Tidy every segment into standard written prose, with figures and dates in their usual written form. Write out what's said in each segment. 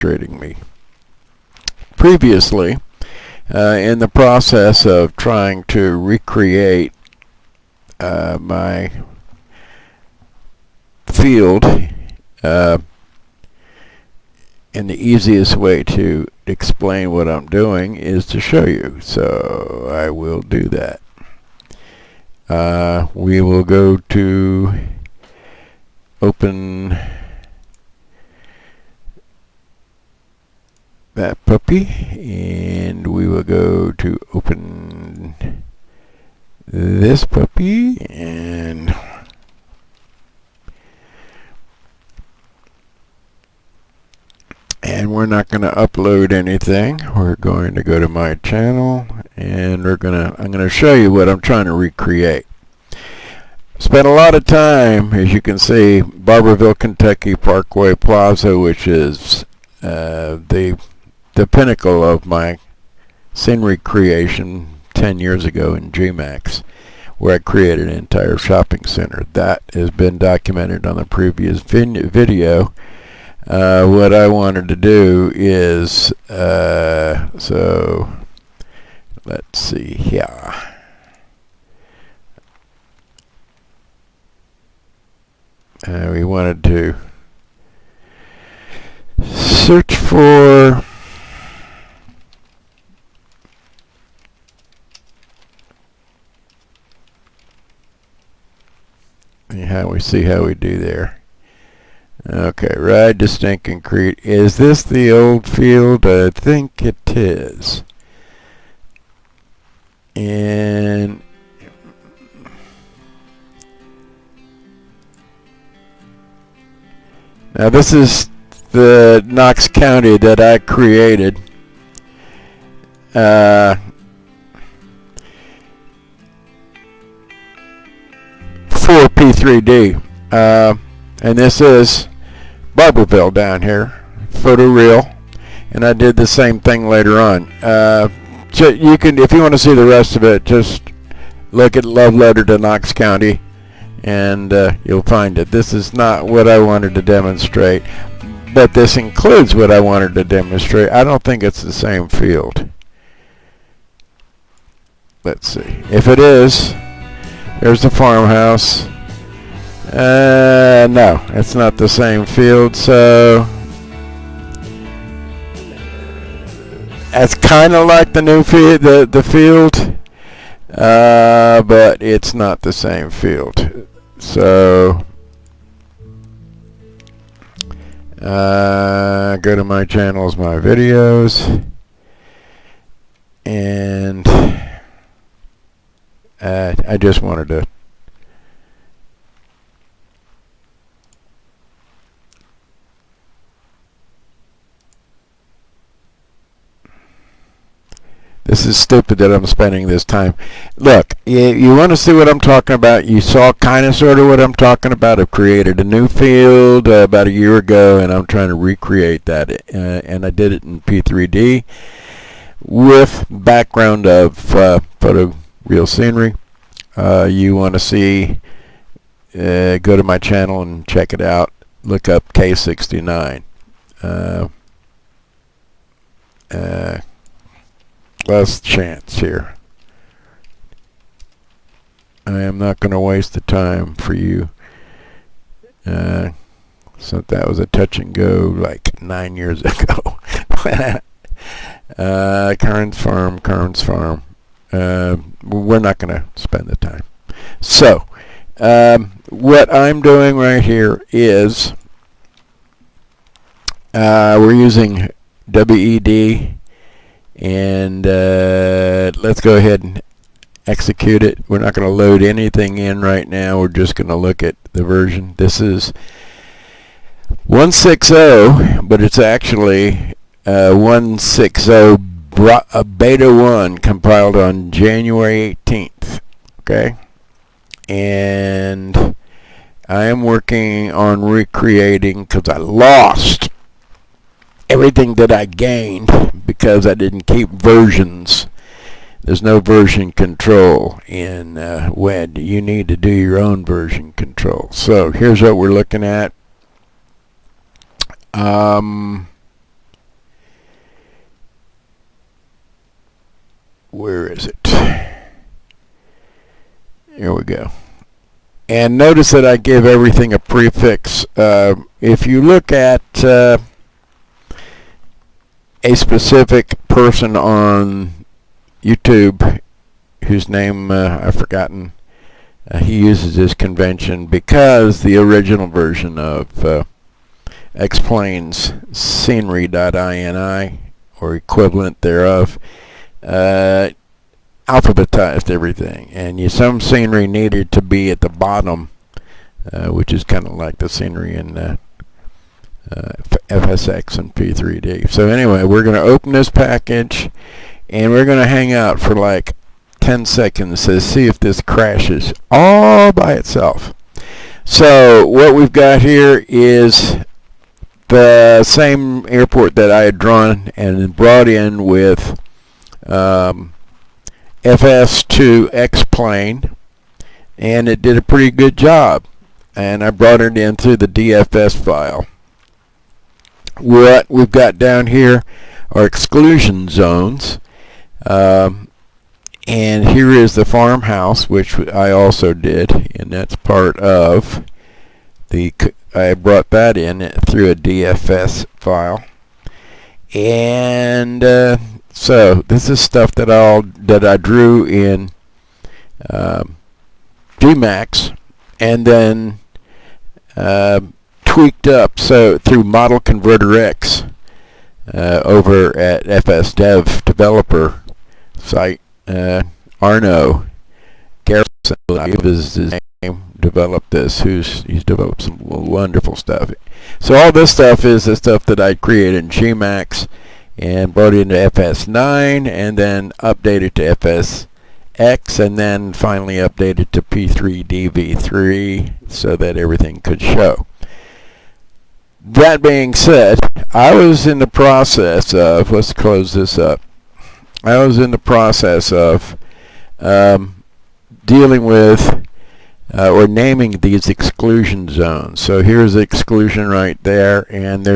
frustrating me. Previously, in the process of trying to recreate my field, and the easiest way to explain what I'm doing is to show you. So I will do that. We will go to open that puppy, and we will go to open this puppy, and we're not going to upload anything. We're going to go to my channel, and I'm going to show you what I'm trying to recreate. Spent a lot of time, as you can see, Barberville, Kentucky Parkway Plaza, which is the pinnacle of my scenery creation 10 years ago in GMAX, where I created an entire shopping center. That has been documented on the previous video. What I wanted to do is, so let's see here. We wanted to search for see how we do there. Okay, ride distinct and create. Is this the old field? I think it is. And now this is the Knox County that I created. For P3D. And this is Barberville down here, photoreal, and I did the same thing later on. You can, if you want to see the rest of it, just look at Love Letter to Knox County, and you'll find it. This is not what I wanted to demonstrate, but this includes what I wanted to demonstrate. I don't think it's the same field. Let's see. If it is, there's the farmhouse. No, it's not the same field, so it's kind of like the new field, the field, but it's not the same field. So go to my channels, my videos, and I just wanted to this is stupid that I'm spending this time. Look, you want to see what I'm talking about? You saw kind of sort of what I'm talking about. I've created a new field about a year ago, and I'm trying to recreate that. And I did it in P3D with background of photo real scenery. You want to see, go to my channel and check it out. Look up K69. Last chance here. I am not going to waste the time for you. So that was a touch and go like 9 years ago. Kern's Farm. We're not going to spend the time. So what I'm doing right here is we're using WED. And let's go ahead and execute it. We're not going to load anything in right now. We're just going to look at the version. This is 160, but it's actually 160 beta 1 compiled on January 18th. Okay, and I am working on recreating because I lost everything that I gained because I didn't keep versions. There's no version control in WED. You need to do your own version control. So here's what we're looking at. where is it? Here we go. And notice that I give everything a prefix. If you look at a specific person on YouTube whose name I've forgotten, he uses this convention because the original version of Xplane's scenery.ini or equivalent thereof alphabetized everything, and some scenery needed to be at the bottom, which is kind of like the scenery in FSX and P3D. So anyway, we're going to open this package and we're going to hang out for like 10 seconds to see if this crashes all by itself. So what we've got here is the same airport that I had drawn and brought in with FS to Xplane, and it did a pretty good job, and I brought it in through the DFS file. What we've got down here are exclusion zones, and here is the farmhouse, which I also did, and that's part of the, I brought that in through a DFS file. And so this is stuff that I drew in Gmax and then tweaked up so through Model Converter X over at FS Dev developer site. Arno Garrison is his name, developed this. He's developed some wonderful stuff. So all this stuff is the stuff that I created in Gmax and brought it into FS9 and then updated to FSX and then finally updated to P3DV3 so that everything could show. That being said, I was in the process of, let's close this up. I was in the process of dealing with or naming these exclusion zones. So here's the exclusion right there, and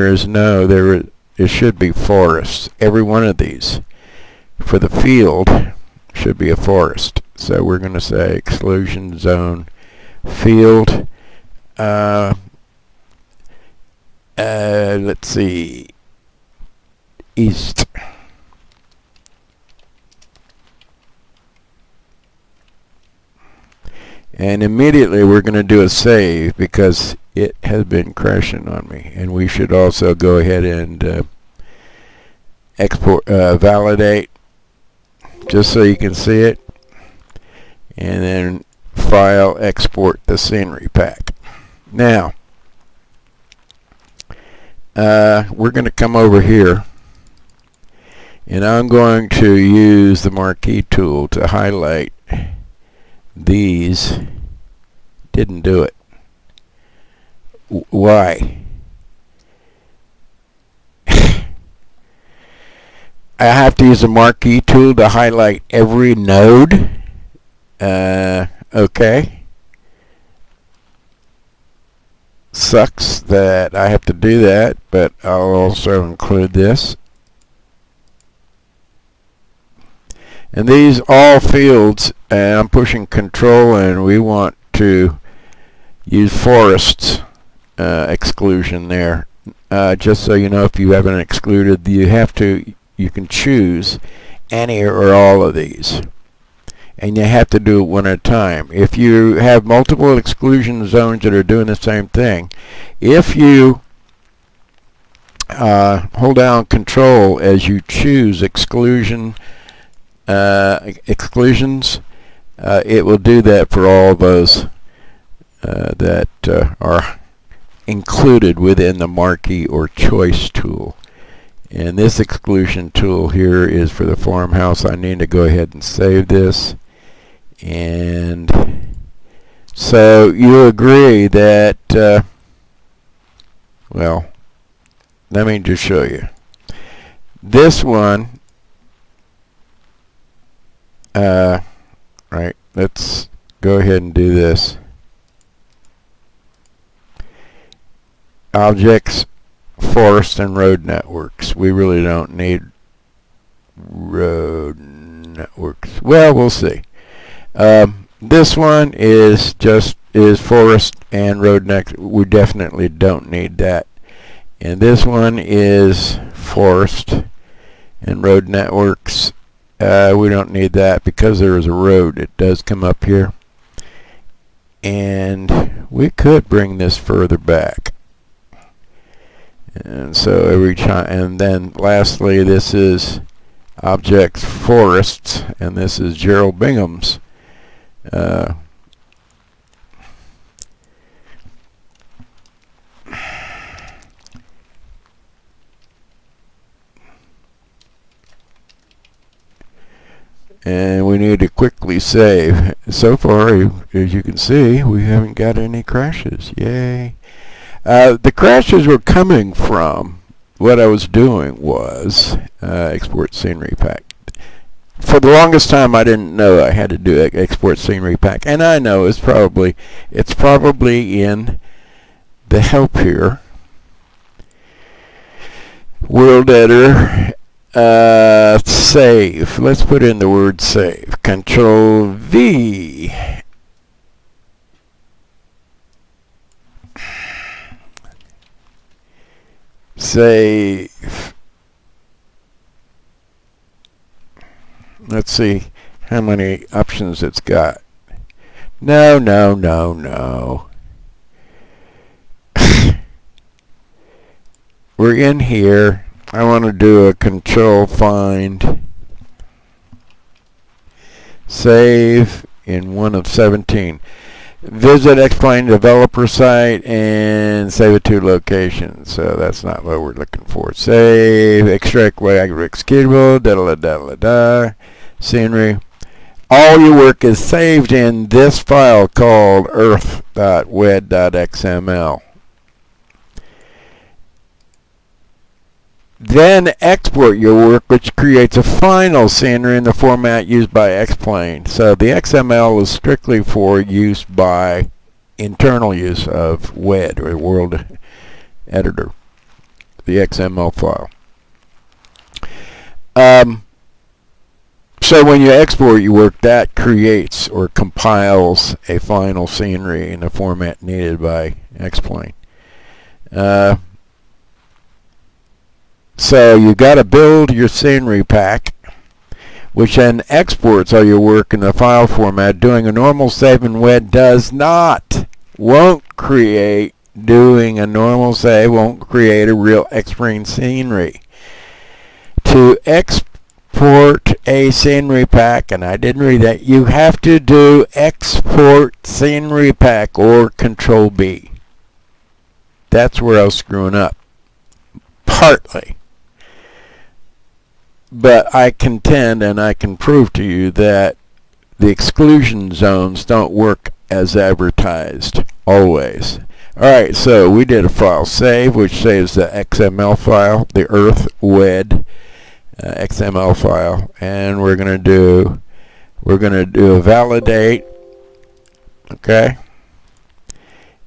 it should be forests. Every one of these for the field should be a forest. So we're going to say exclusion zone field. Let's see, east. And immediately we're going to do a save because it has been crashing on me. And we should also go ahead and export, validate, just so you can see it. And then file, export the scenery pack. Now, we're going to come over here. And I'm going to use the marquee tool to highlight these. Didn't do it. Why? I have to use the marquee tool to highlight every node. Okay. Sucks that I have to do that, but I'll also include this. And these all fields, and I'm pushing control, and we want to use forests exclusion there. Just so you know, if you haven't excluded, you can choose any or all of these. And you have to do it one at a time. If you have multiple exclusion zones that are doing the same thing, if you hold down control as you choose exclusions, it will do that for all those that are included within the marquee or choice tool. And this exclusion tool here is for the farmhouse. I need to go ahead and save this. And so you agree that, well, let me just show you. This one, right, let's go ahead and do this. Objects, forest, and road networks. We really don't need road networks. Well, we'll see. This one is forest and road networks. We definitely don't need that. And this one is forest and road networks. We don't need that because there is a road. It does come up here. And we could bring this further back. And so every time, and then lastly, this is objects forests, and this is Gerald Bingham's. And we need to quickly save. So far, as you can see, we haven't got any crashes. Yay. The crashes were coming from what I was doing was export scenery pack. For the longest time, I didn't know I had to do export scenery pack, and I know it's probably in the help here. World editor. Save. Let's put in the word save. Control V. Save. Let's see how many options it's got. No. We're in here. I want to do a control find, save in one of 17. Visit Xplane developer site and save it to location. So that's not what we're looking for. Save, extract executable, scenery. All your work is saved in this file called earth.wed.xml. Then export your work, which creates a final scenery in the format used by Xplane. So the XML is strictly for use by internal use of WED, or World Editor, the XML file. So when you export your work, that creates or compiles a final scenery in the format needed by Xplane. So you got to build your scenery pack, which then exports all your work in the file format. Doing a normal save in WED won't create a real Xplane scenery. To export a scenery pack, and I didn't read that, you have to do export scenery pack or Control B. That's where I was screwing up. Partly. But I contend, and I can prove to you, that the exclusion zones don't work as advertised, always. Alright, so we did a file save, which saves the XML file, the earth WED XML file, and we're going to do a validate, okay,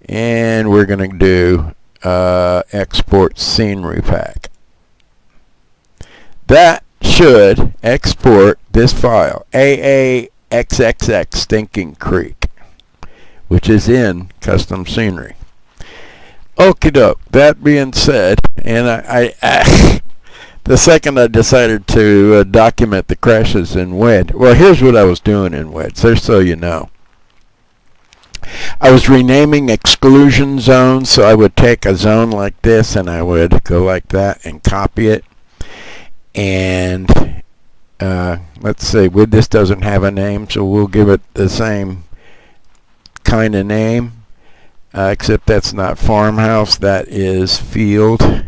and we're going to do export scenery pack. That should export this file, AAXXX Stinking Creek, which is in custom scenery. Okie doke. That being said, and I the second I decided to document the crashes in WED, well, here's what I was doing in WED, just so you know. I was renaming exclusion zones, so I would take a zone like this and I would go like that and copy it. And let's see, this doesn't have a name, so we'll give it the same kind of name, except that's not farmhouse, that is field.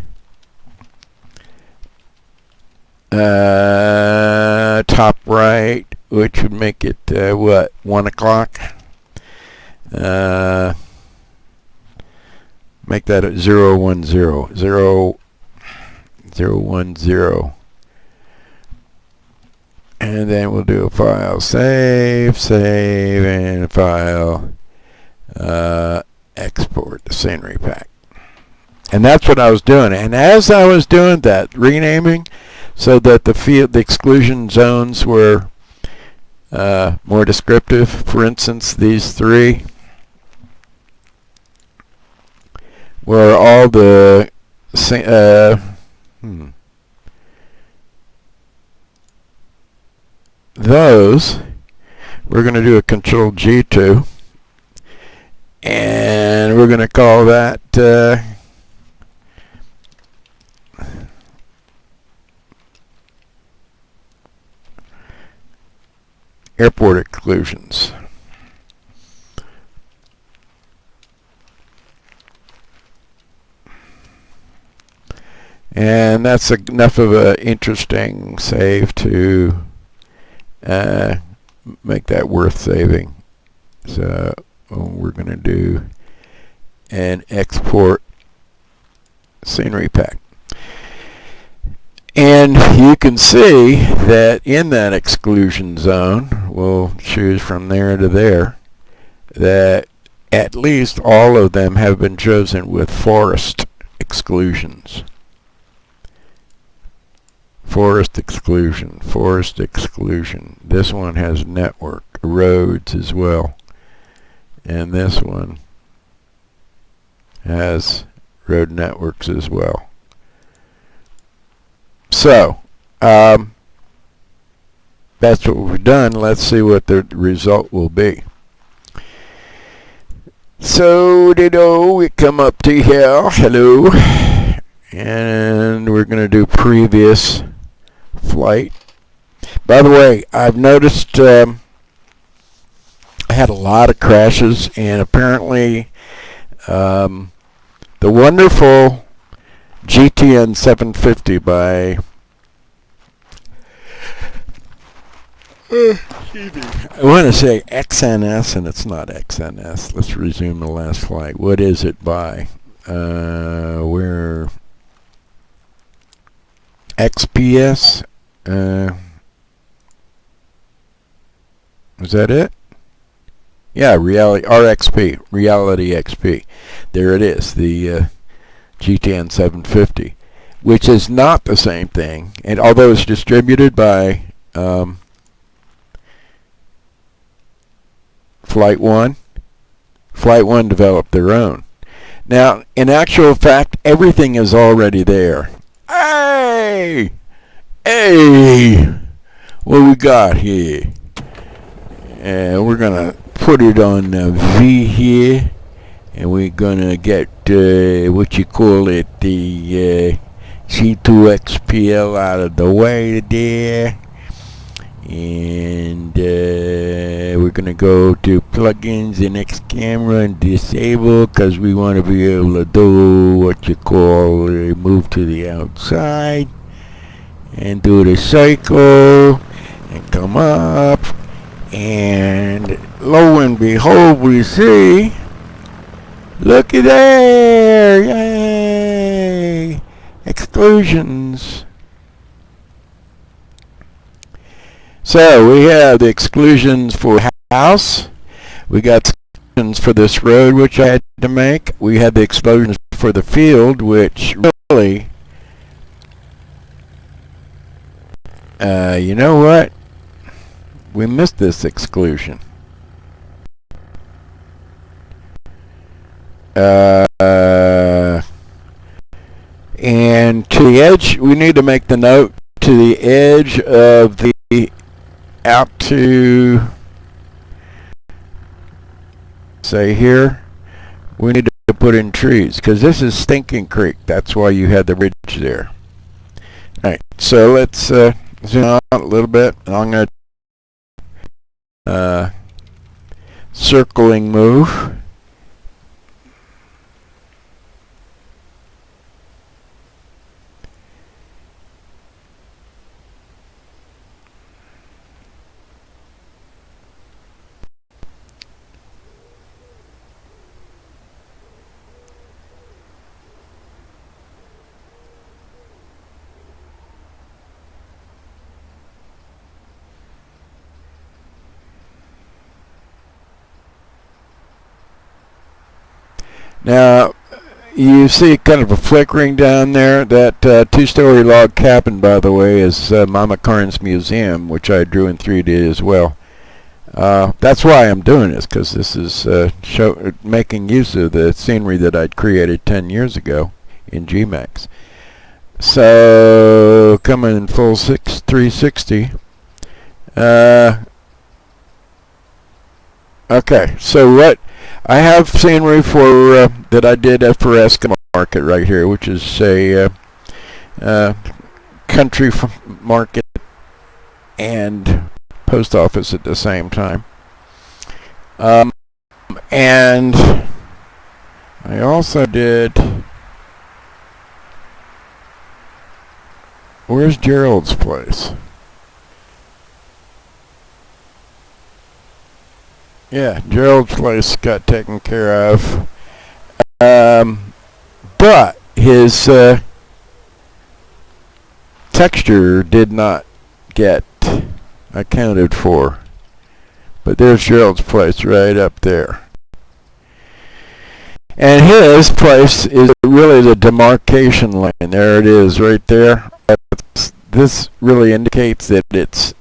Top right, which would make it 1 o'clock. Make that a 010, 010. And then we'll do a file save, and file export the scenery pack. And that's what I was doing. And as I was doing that, renaming, so that the exclusion zones were more descriptive. For instance, these three were all the those we're going to do a Control G to, and we're going to call that airport exclusions. And that's enough of an interesting save to make that worth saving. So we're going to do an export scenery pack. And you can see that in that exclusion zone, we'll choose from there to there, that at least all of them have been chosen with forest exclusions. Forest exclusion, forest exclusion. This one has network, roads as well. And this one has road networks as well. So, that's what we've done. Let's see what the result will be. So, we come up to here, hello, and we're going to do previous flight. By the way, I've noticed I had a lot of crashes, and apparently the wonderful GTN 750 by I want to say XNS, and it's not XNS. Let's resume the last flight. What is it by? Where XPS? Is that it? Yeah, Reality RXP, Reality XP. There it is, the GTN 750, which is not the same thing, and although it's distributed by Flight 1 developed their own. Now, in actual fact, everything is already there. Hey! Hey! What we got here? And we're going to put it on V here, and we're going to get, what you call it, the C2XPL out of the way there. And we're going to go to plugins and X camera and disable, because we want to be able to do what you call move to the outside and do the circle and come up, and lo and behold, we see, look at there, yay, exclusions. So we have the exclusions for house, we got exclusions for this road, which I had to make, we had the exclusions for the field, which really, you know what, we missed this exclusion. And to the edge, we need to make the note to the edge of the out to, say here, we need to put in trees, because this is Stinking Creek. That's why you had the ridge there. Alright, so let's zoom out a little bit, and I'm going to circling move. Now, you see kind of a flickering down there. That two-story log cabin, by the way, is Mama Karn's museum, which I drew in 3D as well. That's why I'm doing this, because this is making use of the scenery that I'd created 10 years ago in Gmax. So coming in full 360. Okay, so what I have scenery for that I did for Eskimo market right here, which is a country market and post office at the same time. And I also did, where's Gerald's place? Yeah, Gerald's place got taken care of. But his texture did not get accounted for. But there's Gerald's place right up there. And his place is really the demarcation line. There it is right there. This really indicates that it's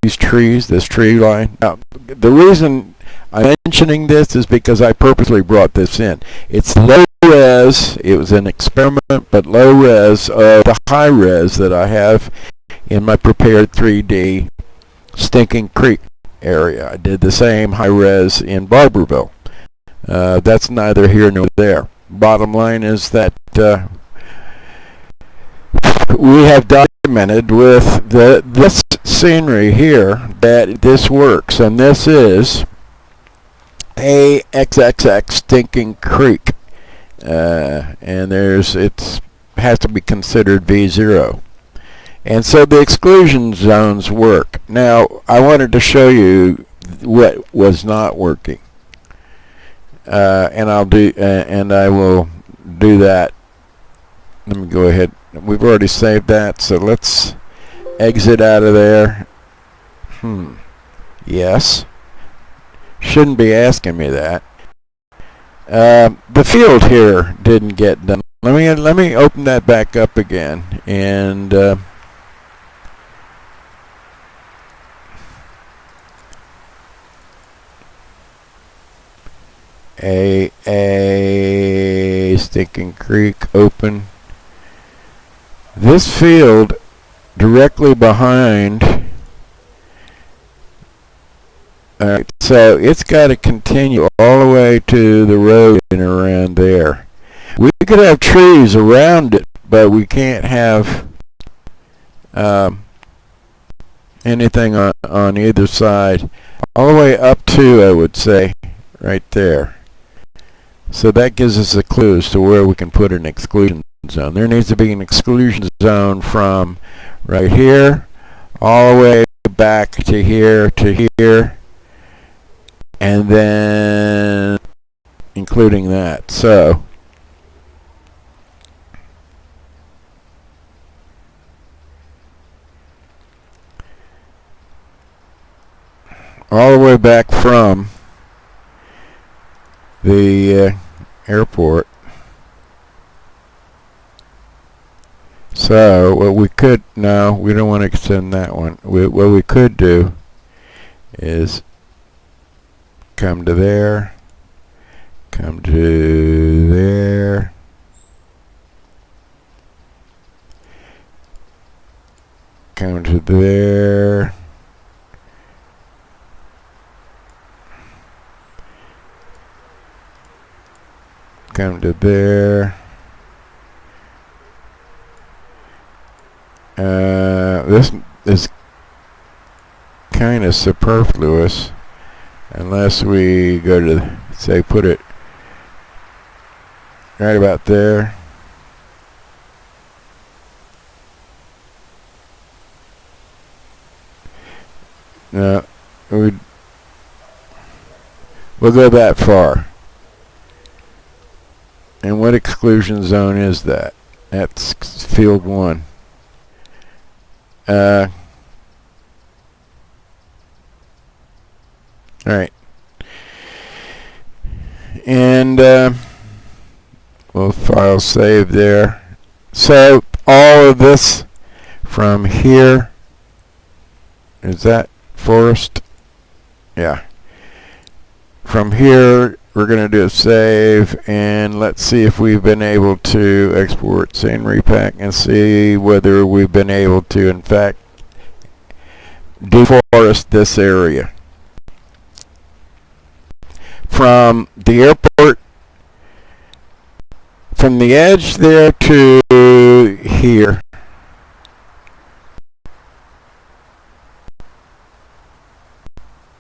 these trees, this tree line. Now, the reason I'm mentioning this is because I purposely brought this in. It's low res, it was an experiment, but low res of the high res that I have in my prepared 3D Stinking Creek area. I did the same high res in Barberville. That's neither here nor there. Bottom line is that we have documented with this scenery here that this works, and this is a XXX Stinking Creek, and it has to be considered V0, and so the exclusion zones work. Now I wanted to show you what was not working, and I will do that. Let me go ahead. We've already saved that, so let's exit out of there. Yes. Shouldn't be asking me that. The field here didn't get done. Let me open that back up again, and a Stinking Creek open. This field directly behind. Alright, so it's got to continue all the way to the road and around there. We could have trees around it, but we can't have anything on either side. All the way up to, I would say, right there. So that gives us a clue as to where we can put an exclusion zone. There needs to be an exclusion zone from right here all the way back to here, and then including that. So all the way back from the airport. So what we could, no, we don't want to extend that one. What we could do is come to there, come to there, come to there, come to there. This is kind of superfluous unless we go to, say, put it right about there. No, we'll go that far. And what exclusion zone is that? That's field 1. Alright. And we'll file save there. So all of this from here Is that forest? Yeah. From here, we're going to do a save, and let's see if we've been able to export scenery pack and see whether we've been able to, in fact, deforest this area. From the airport, from the edge there to here,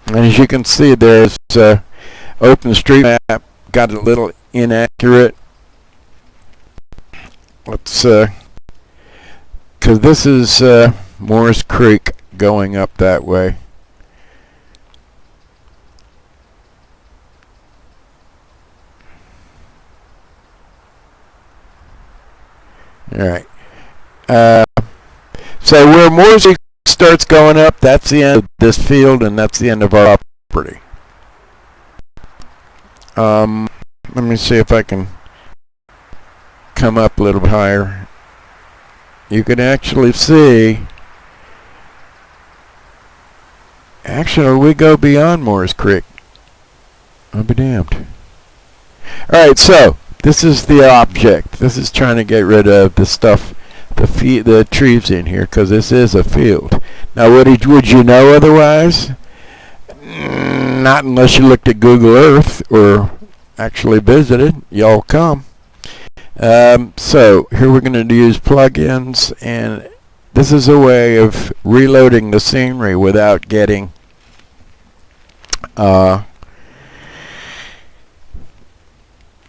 and as you can see, there's OpenStreetMap got a little inaccurate. Let's because this is Morris Creek going up that way. All right. So where Morris Creek starts going up, that's the end of this field, and that's the end of our property. Let me see if I can come up a little bit higher. You can actually see. Actually, we go beyond Morris Creek. I'll be damned. All right, so this is the object. This is trying to get rid of the stuff, the trees in here, because this is a field. Now, would you know otherwise? Not unless you looked at Google Earth or actually visited. Y'all come. So here we're going to use plugins, and this is a way of reloading the scenery without getting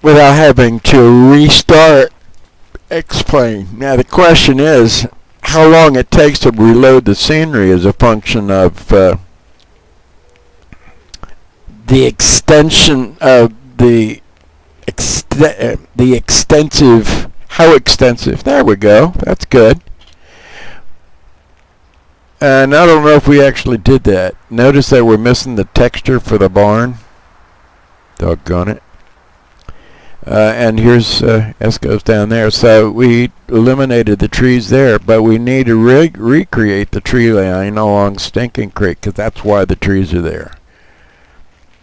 without having to restart Xplane. Now the question is how long it takes to reload the scenery is a function of the extension of the extensive, how extensive, there we go, that's good. And I don't know if we actually did that. Notice that we're missing the texture for the barn. Doggone it. And here's Esco's down there. So we eliminated the trees there, but we need to recreate the tree line along Stinking Creek, because that's why the trees are there.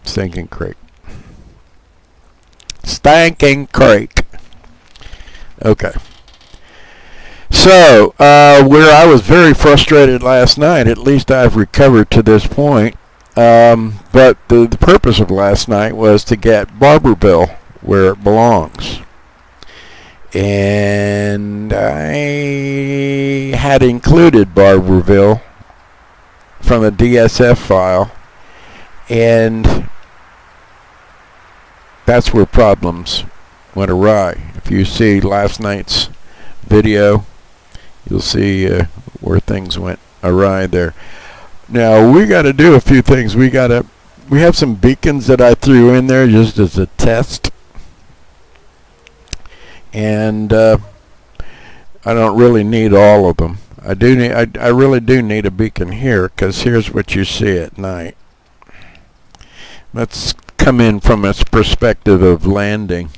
Stinking Creek. Stinking Creek. Okay. So, where I was very frustrated last night, at least I've recovered to this point, but the purpose of last night was to get Barberville where it belongs. And I had included Barberville from a DSF file, and that's where problems went awry. If you see last night's video, you'll see where things went awry there. Now we got to do a few things. We have some beacons that I threw in there just as a test, and I don't really need all of them. I really do need a beacon here, because here's what you see at night. Let's come in from its perspective of landing.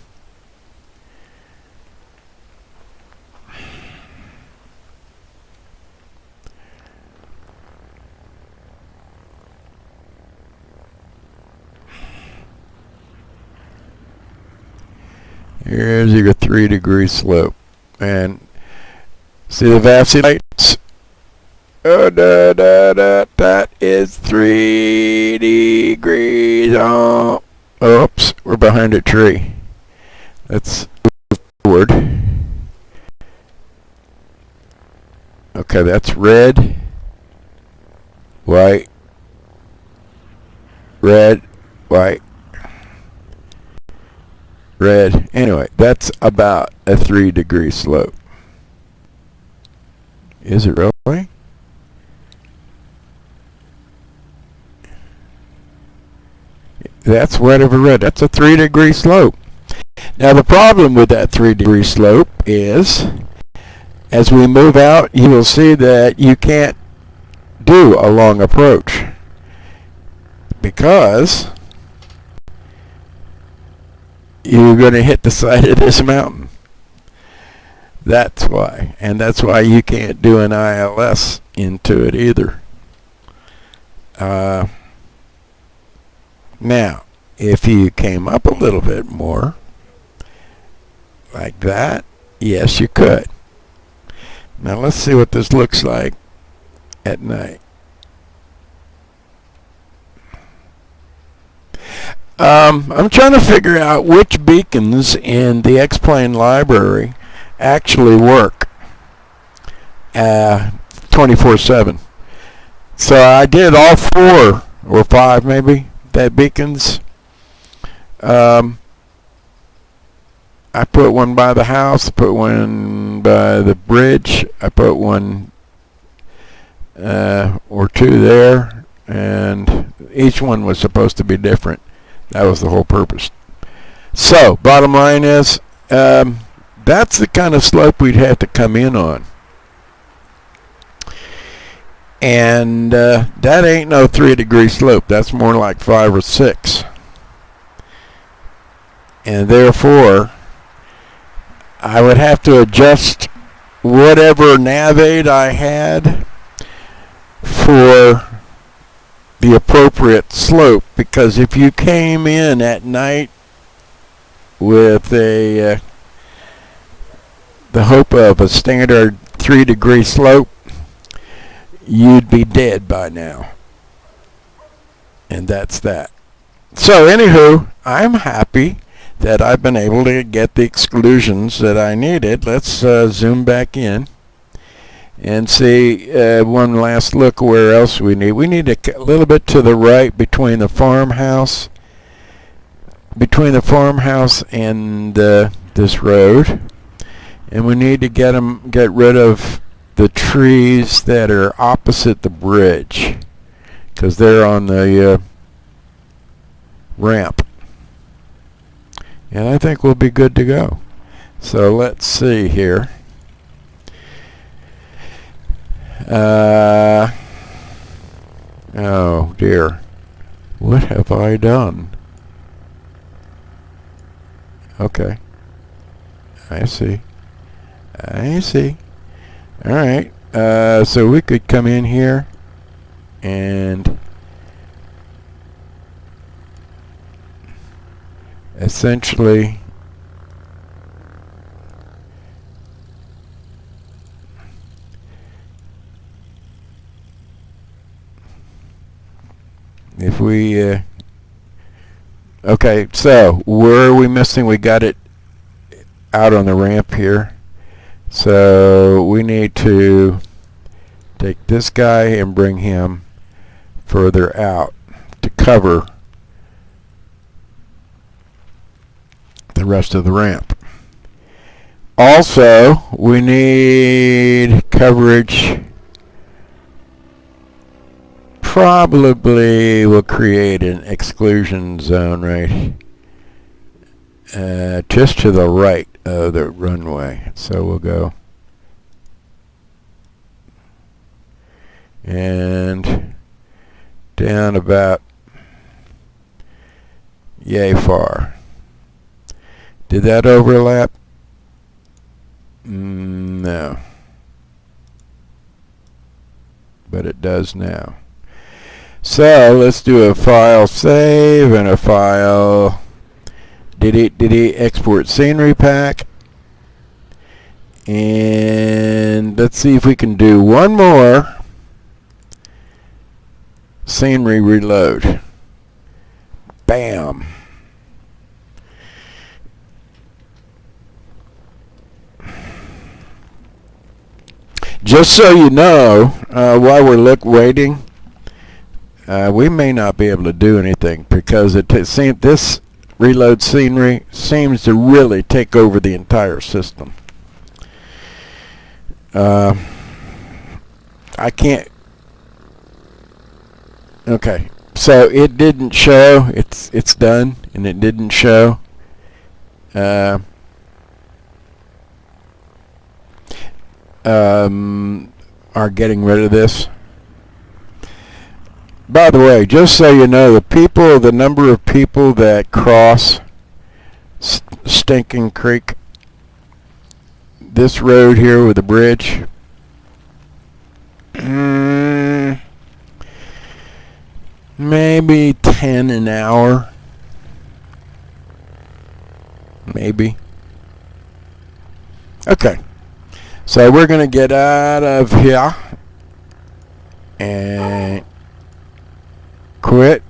Here's your 3-degree slope, and see the VASI lights? Oh, that is 3 degrees. Oh, oops, we're behind a tree. Let's move forward. Okay, that's red, white, red, white, red. Anyway, that's about a 3-degree slope. Is it really? That's red over red. That's a 3-degree slope. Now the problem with that 3-degree slope is, as we move out, you will see that you can't do a long approach, because you're going to hit the side of this mountain. That's why. And that's why you can't do an ILS into it either. Now, if you came up a little bit more, like that, yes, you could. Now let's see what this looks like at night. I'm trying to figure out which beacons in the Xplane library actually work 24/7. So I did all 4 or 5 maybe that beacons. I put one by the house, put one by the bridge, I put one or 2 there, and each one was supposed to be different. That was the whole purpose. So, bottom line is, that's the kind of slope we'd have to come in on. And that ain't no 3-degree slope. That's more like 5 or 6. And therefore, I would have to adjust whatever nav aid I had for the appropriate slope, because if you came in at night with the hope of a standard 3-degree slope, you'd be dead by now. And that's that. So anywho, I'm happy that I've been able to get the exclusions that I needed. Let's zoom back in and see one last look where else we need. We need a little bit to the right between the farmhouse and this road, and we need to get rid of the trees that are opposite the bridge, because they're on the ramp. And I think we'll be good to go. So let's see here. Oh dear, what have I done? Okay, I see. Alright, so we could come in here and essentially if we okay, so where are we missing? We got it out on the ramp here, so we need to take this guy and bring him further out to cover the rest of the ramp. Also, we need coverage. Probably will create an exclusion zone right just to the right of the runway. So we'll go and down about yay far. Did that overlap? No. But it does now. So let's do a file save and a file delete export scenery pack. And let's see if we can do one more scenery reload. Bam. Just so you know, while we're waiting, we may not be able to do anything because this reload scenery seems to really take over the entire system. I can't. Okay, so it didn't show. It's done, and it didn't show. Are getting rid of this. By the way, just so you know, the number of people that cross Stinking Creek, this road here with the bridge, maybe 10 an hour. Maybe. Okay. So we're going to get out of here and quit.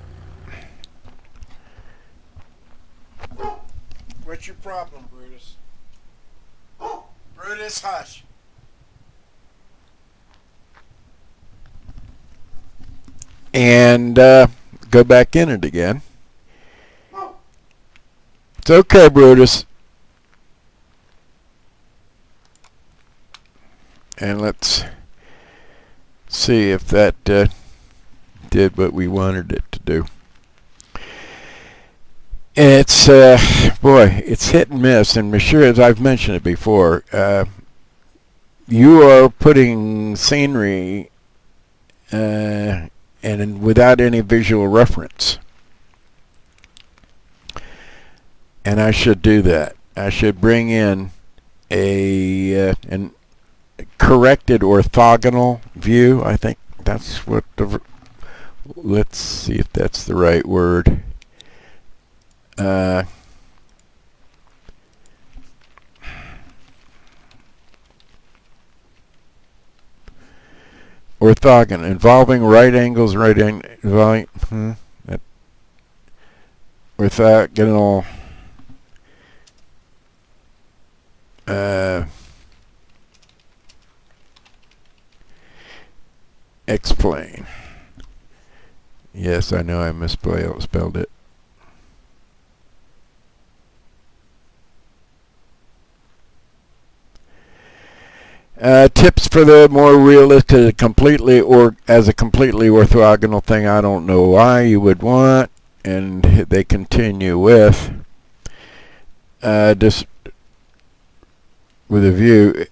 What's your problem, Brutus? Brutus, hush. And go back in it again. It's okay, Brutus. And let's see if that did what we wanted it to do. It's boy, it's hit and miss, and sure, as I've mentioned it before, you are putting scenery and without any visual reference, and I should do that. I should bring in an corrected orthogonal view. I think that's what the, let's see if that's the right word. Orthogonal, involving right angles, orthogonal Xplane. Yes, I know I misspelled it. Tips for the more realistic, as a completely orthogonal thing. I don't know why you would want, and they continue with just with a view.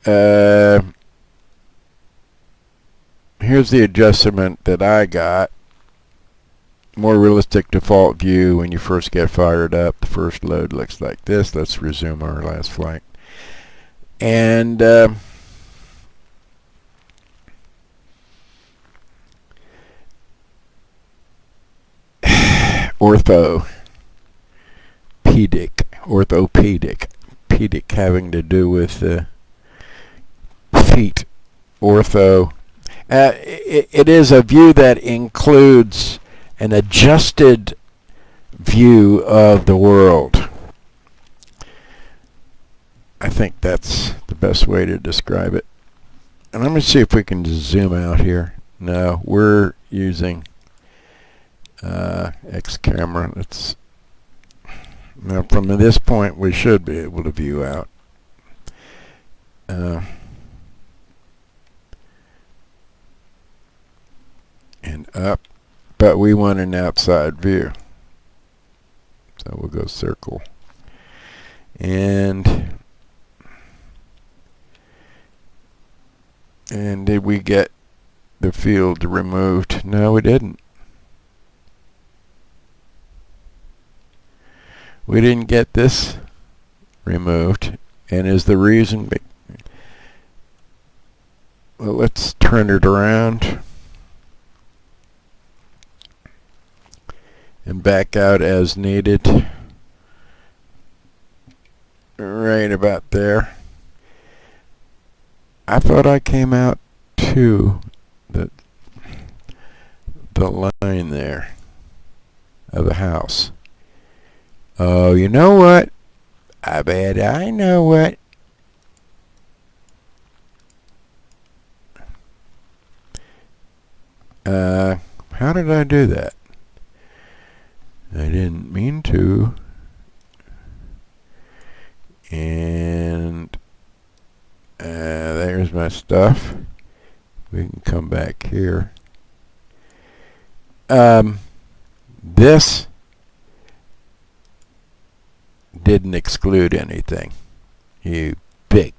Here's the adjustment that I got. More realistic default view when you first get fired up. The first load looks like this. Let's resume our last flight. And orthopedic having to do with feet. Ortho. It is a view that includes an adjusted view of the world. I think that's the best way to describe it. And let me see if we can zoom out here. No, we're using X camera. Now from this point we should be able to view out. And up, but we want an outside view. So we'll go circle. And did we get the field removed? No, we didn't. We didn't get this removed, and is the reason. Well, let's turn it around and back out as needed. Right about there. I thought I came out to the line there of the house. Oh, you know what? I bet I know what. How did I do that? I didn't mean to. And there's my stuff. We can come back here. This didn't exclude anything. You big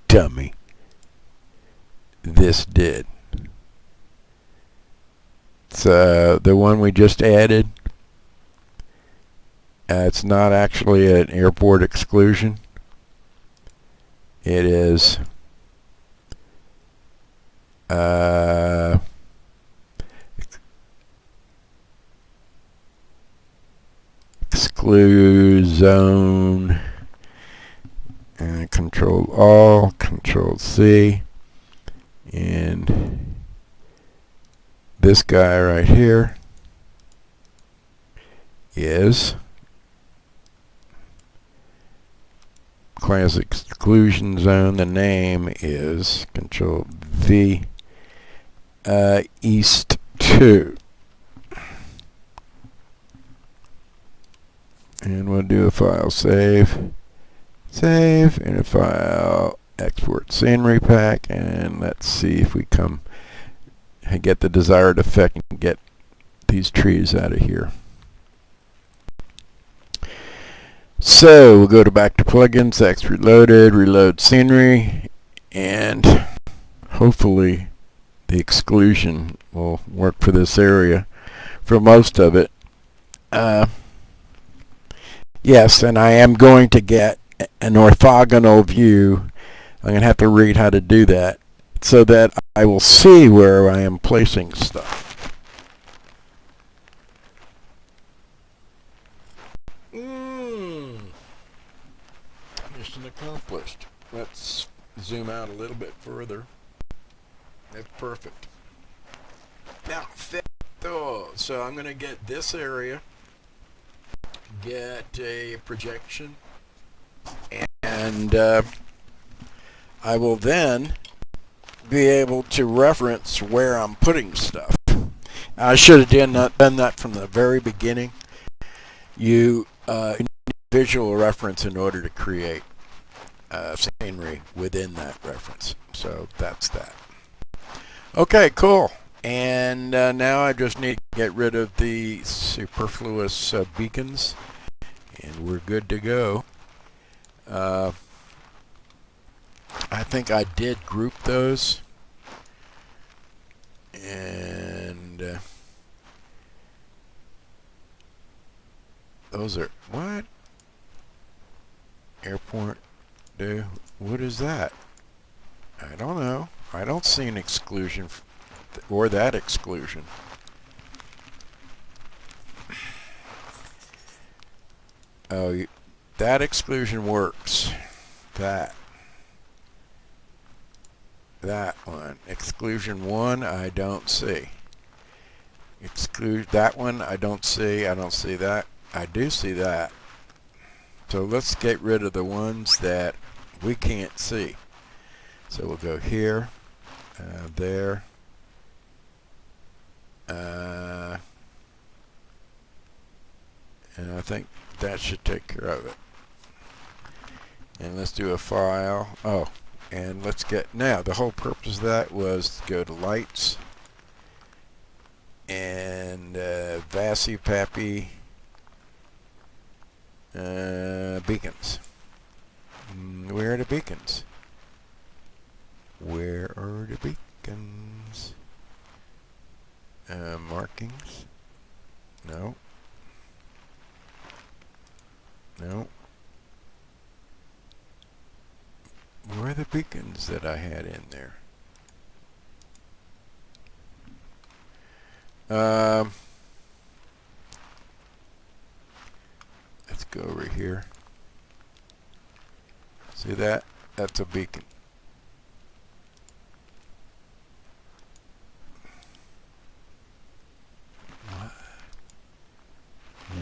dummy. This did. So the one we just added, it's not actually an airport exclusion. It is exclude zone, and Control All, Control C, and this guy right here is class exclusion zone. The name is Control V, East 2. And we'll do a file save, and a file export scenery pack, and let's see if we come and get the desired effect and get these trees out of here. So we'll go to back to plugins, X reloaded, reload scenery, and hopefully the exclusion will work for this area for most of it. Yes, and I am going to get an orthogonal view. I'm going to have to read how to do that so that I will see where I am placing stuff. Mission accomplished. Let's zoom out a little bit further. That's perfect. Now, so I'm going to get this area, get a projection, and I will then be able to reference where I'm putting stuff. I should have done that from the very beginning. You need visual reference in order to create scenery within that reference. So that's that. Okay, cool. And now I just need to get rid of the superfluous beacons, and we're good to go. I think I did group those, and those are what? Airport do? What is that? I don't know. I don't see an exclusion or that exclusion. Oh, that exclusion works. That one. Exclusion 1, I don't see. Exclude that one, I don't see. I don't see that. I do see that. So let's get rid of the ones that we can't see. So we'll go here, there, and I think that should take care of it. And let's do a file. Oh, and let's get, now the whole purpose of that was to go to lights and Vasi Pappy beacons. Where are the beacons? Where are the beacons? Markings? No. No. Where are the beacons that I had in there? Let's go over here. See that? That's a beacon.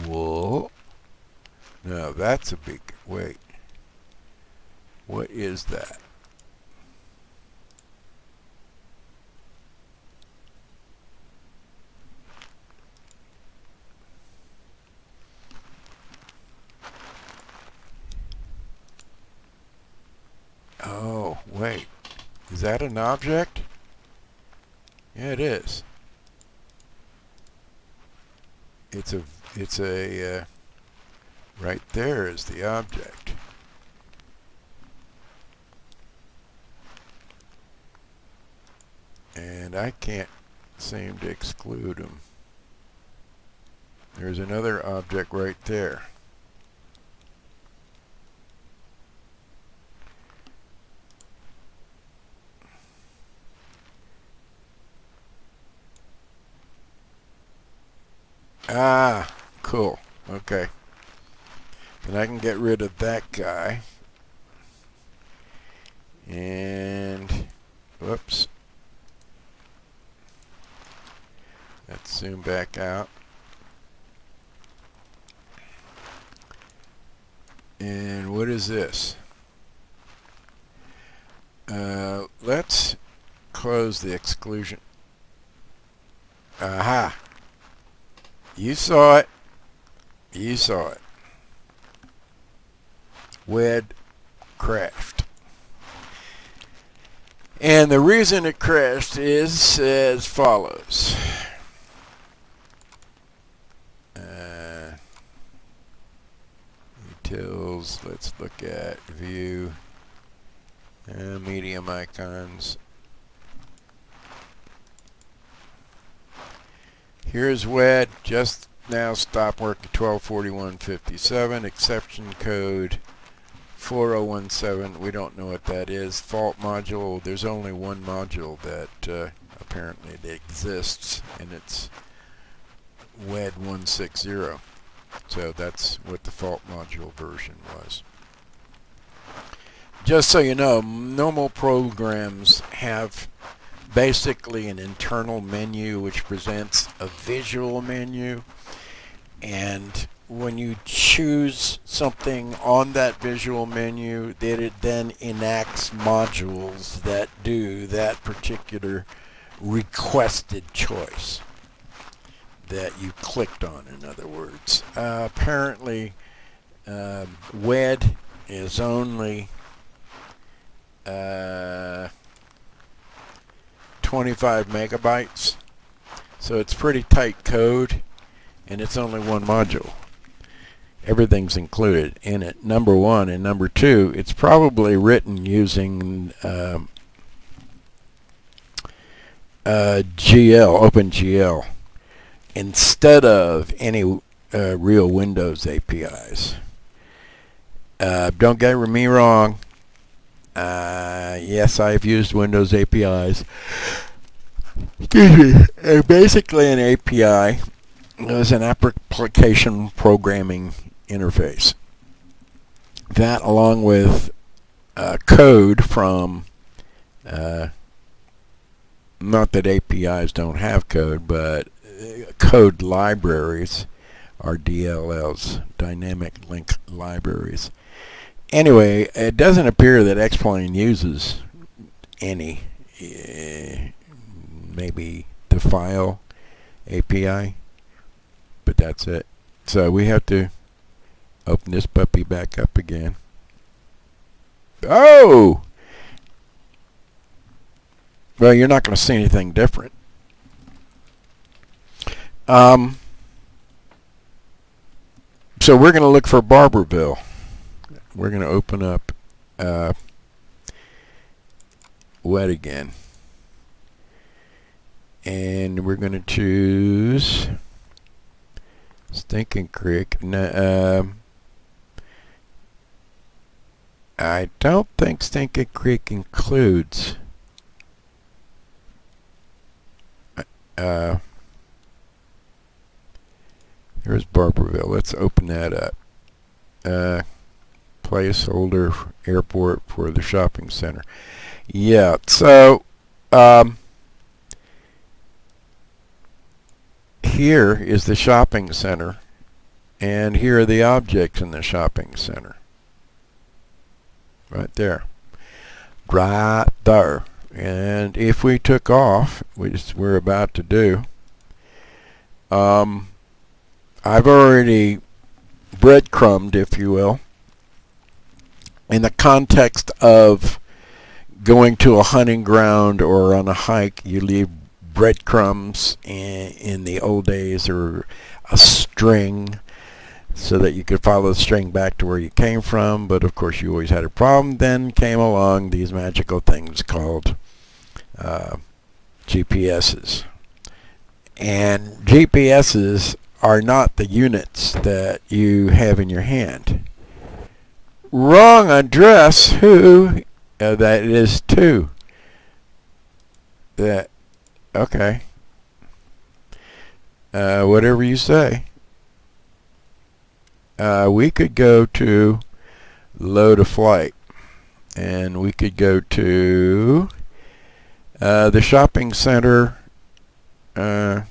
Whoa. No, that's a beacon. Wait. What is that? Oh, wait. Is that an object? Yeah, it is. It's a right there is the object. And I can't seem to exclude them. There's another object right there. Ah, cool. Okay. And I can get rid of that guy. And, whoops. Let's zoom back out. And what is this? Let's close the exclusion. Aha! You saw it. You saw it. WED crashed. And the reason it crashed is as follows. Utils, let's look at view, medium icons. Here's WED, just now stopped working 1241.57, exception code 4017. We don't know what that is. Fault module, there's only one module that apparently exists, and it's WED 160. So that's what the fault module version was. Just so you know, normal programs have basically an internal menu which presents a visual menu, and when you choose something on that visual menu, it then enacts modules that do that particular requested choice that you clicked on, in other words. Apparently, WED is only 25 megabytes, so it's pretty tight code, and it's only one module. Everything's included in it, number one. And number two, it's probably written using OpenGL instead of any real Windows APIs. Don't get me wrong. Yes, I've used Windows APIs. Excuse me. Basically, an API is an application programming interface. That, along with code from, not that APIs don't have code, but code libraries are DLLs, dynamic link libraries. Anyway, it doesn't appear that Xplane uses any, maybe the file API, but that's it. So we have to open this puppy back up again. Oh! Well, you're not going to see anything different. So we're going to look for Barberville. We're going to open up WED again. And we're going to choose Stinking Creek. I don't think Stinking Creek includes here's Barberville. Let's open that up. Placeholder airport for the shopping center. Yeah, so here is the shopping center, and here are the objects in the shopping center. Right there. Right there. And if we took off, which we're about to do, I've already breadcrumbed, if you will, in the context of going to a hunting ground or on a hike. You leave breadcrumbs in the old days, or a string, so that you could follow the string back to where you came from. But of course you always had a problem. Then came along these magical things called GPSs. And GPSs are not the units that you have in your hand. Wrong address. Who? That is 2. That, okay. Whatever you say. we could go to load a flight, and we could go to the shopping center sign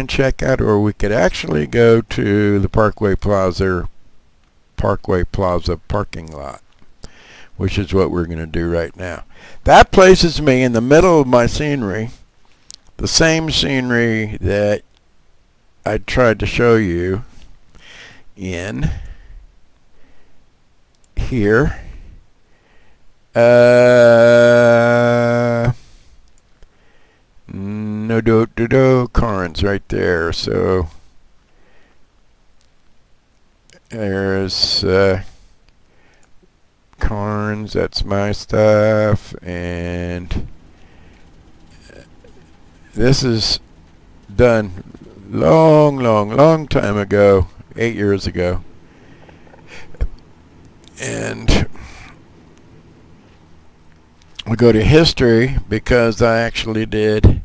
checkout, or we could actually go to the Parkway Plaza parking lot, which is what we're going to do right now. That places me in the middle of my scenery, the same scenery that I tried to show you in here. No Carnes right there. So there's Carnes, that's my stuff, and this is done long time ago, 8 years ago. And we go to history because I actually did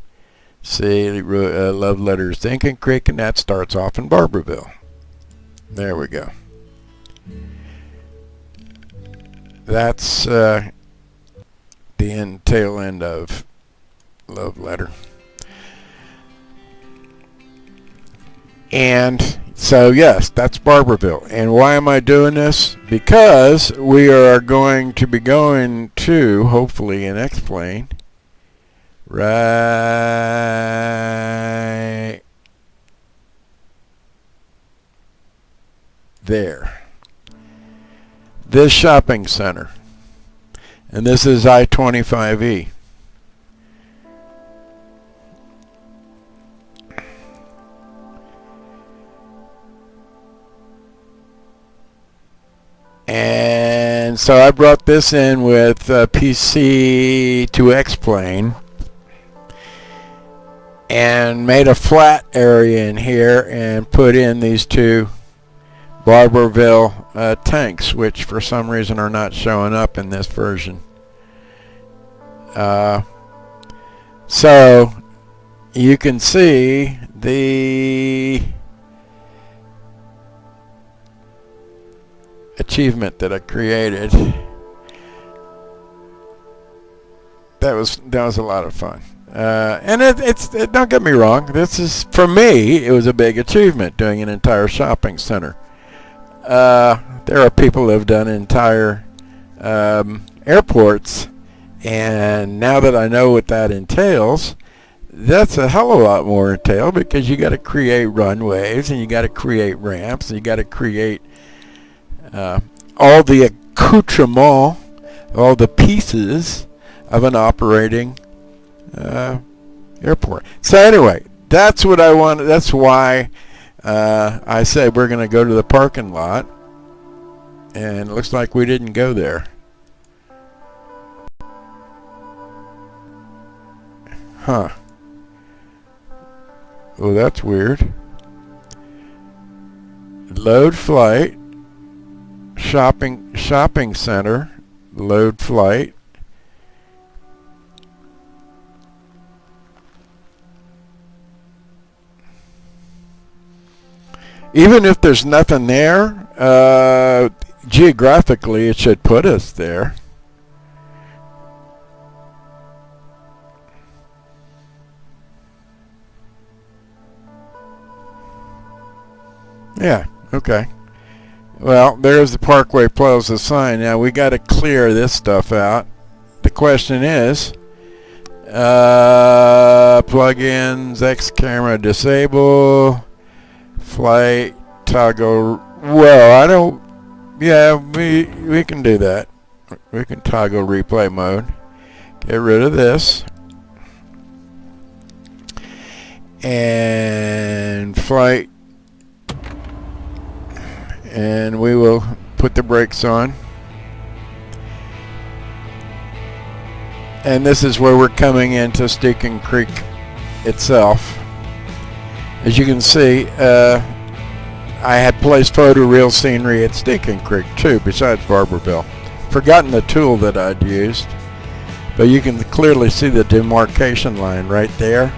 say love letters Thinking Creek, and that starts off in Barberville. There we go. That's the tail end of love letter. And so yes, that's Barberville. And why am I doing this? Because we are going to be going to, hopefully, an Xplane right there. This shopping center. And this is I-25E. And so I brought this in with PC to Xplane and made a flat area in here and put in these two Barberville tanks, which for some reason are not showing up in this version. So you can see the achievement that I created. That was a lot of fun. And don't get me wrong, this is, for me, it was a big achievement doing an entire shopping center. There are people who have done entire airports, and now that I know what that entails, that's a hell of a lot more entail, because you got to create runways, and you got to create ramps, and you got to create all the accoutrement, all the pieces of an operating airport. So anyway, that's what I wanted. That's why I said we're going to go to the parking lot, and it looks like we didn't go there. Huh. Oh, that's weird. Load flight, shopping center, load flight. Even if there's nothing there, geographically it should put us there. Yeah, okay. Well, there's the Parkway Plaza sign. Now we got to clear this stuff out. The question is, plugins, X camera disable, flight toggle. Well, I don't. Yeah, we can do that. We can toggle replay mode. Get rid of this. And flight. And we will put the brakes on. And this is where we're coming into Stinking Creek itself. As you can see, I had placed photoreal scenery at Stinking Creek too, besides Barberville. Forgotten the tool that I'd used, but you can clearly see the demarcation line right there.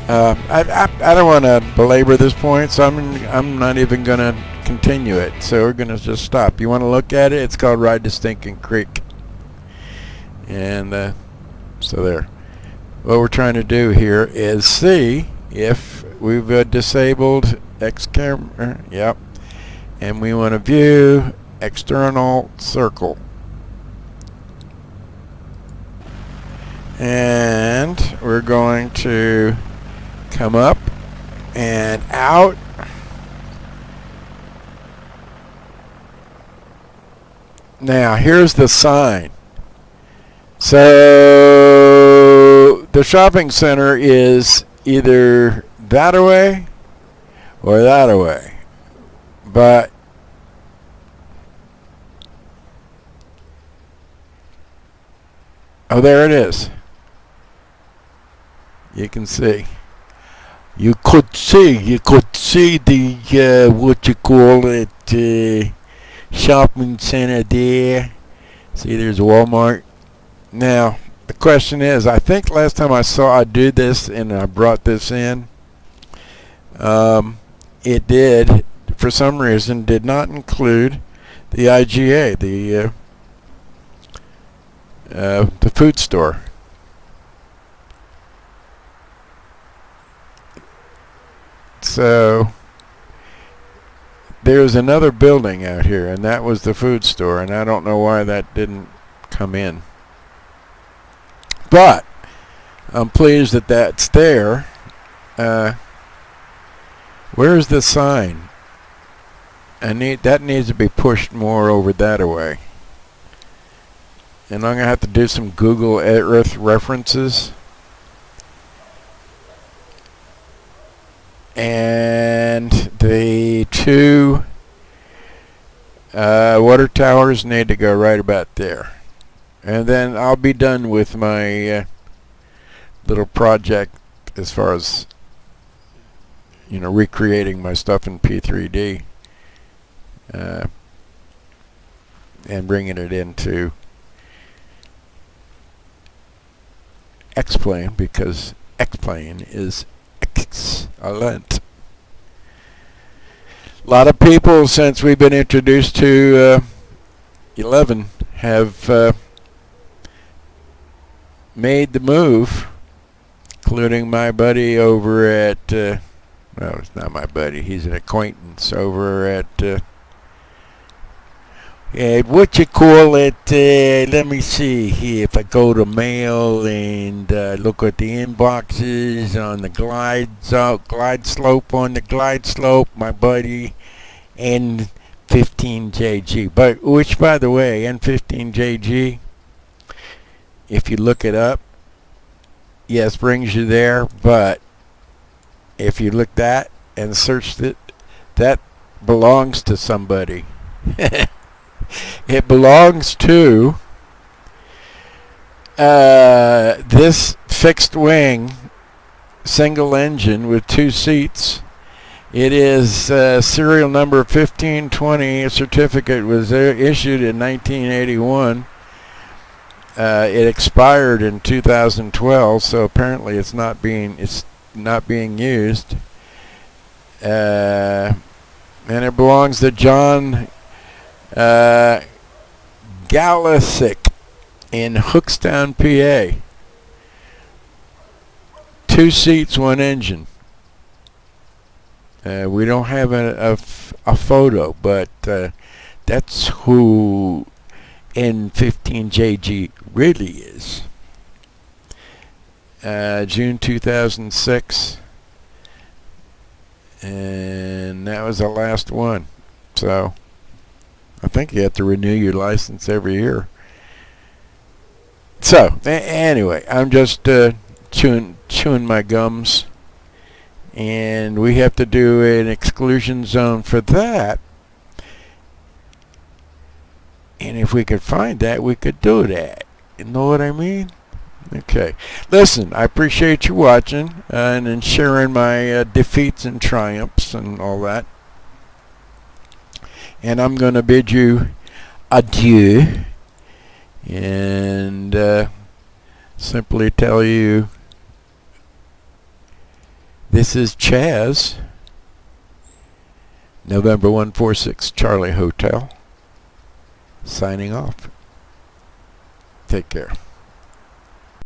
I don't want to belabor this point, so I'm not even going to continue it. So we're going to just stop. You want to look at it? It's called Ride to Stinking Creek. And so there. What we're trying to do here is see if we've disabled X camera. Yep. And we want to view external circle. And we're going to come up and out. Now here's the sign. So the shopping center is either that away or that away. But oh, there it is. You can see. You could see the what you call it, shopping center there. See, there's Walmart. Now the question is, I think last time I did this and I brought this in, it did for some reason did not include the IGA, the food store. So there's another building out here, and that was the food store, and I don't know why that didn't come in. But I'm pleased that that's there. Where's the sign? That needs to be pushed more over that way. And I'm going to have to do some Google Earth references. And the two water towers need to go right about there. And then I'll be done with my little project as far as, recreating my stuff in P3D and bringing it into Xplane, because Xplane is excellent. A lot of people, since we've been introduced to 11, have made the move, including my buddy over at, well, it's not my buddy, he's an acquaintance over at, what you call it, let me see here, if I go to mail and look at the inboxes on the glide slope, my buddy N15JG, which by the way, N15JG, if you look it up, yes, brings you there, but if you look that and searched it, that belongs to somebody. It belongs to this fixed wing single engine with 2 seats. It is serial number 1520. A certificate was issued in 1981. It expired in 2012, so apparently it's not being used. And it belongs to John Galasick in Hookstown, PA. 2 seats, 1 engine. We don't have a photo, but that's who N15JG really is. June 2006, and that was the last one. So I think you have to renew your license every year. So anyway, I'm just chewing my gums, and we have to do an exclusion zone for that. And if we could find that, we could do that. You know what I mean? Okay. Listen, I appreciate you watching and sharing my defeats and triumphs and all that. And I'm going to bid you adieu and simply tell you This is Chaz, November 146 Charlie Hotel, signing off. Take care.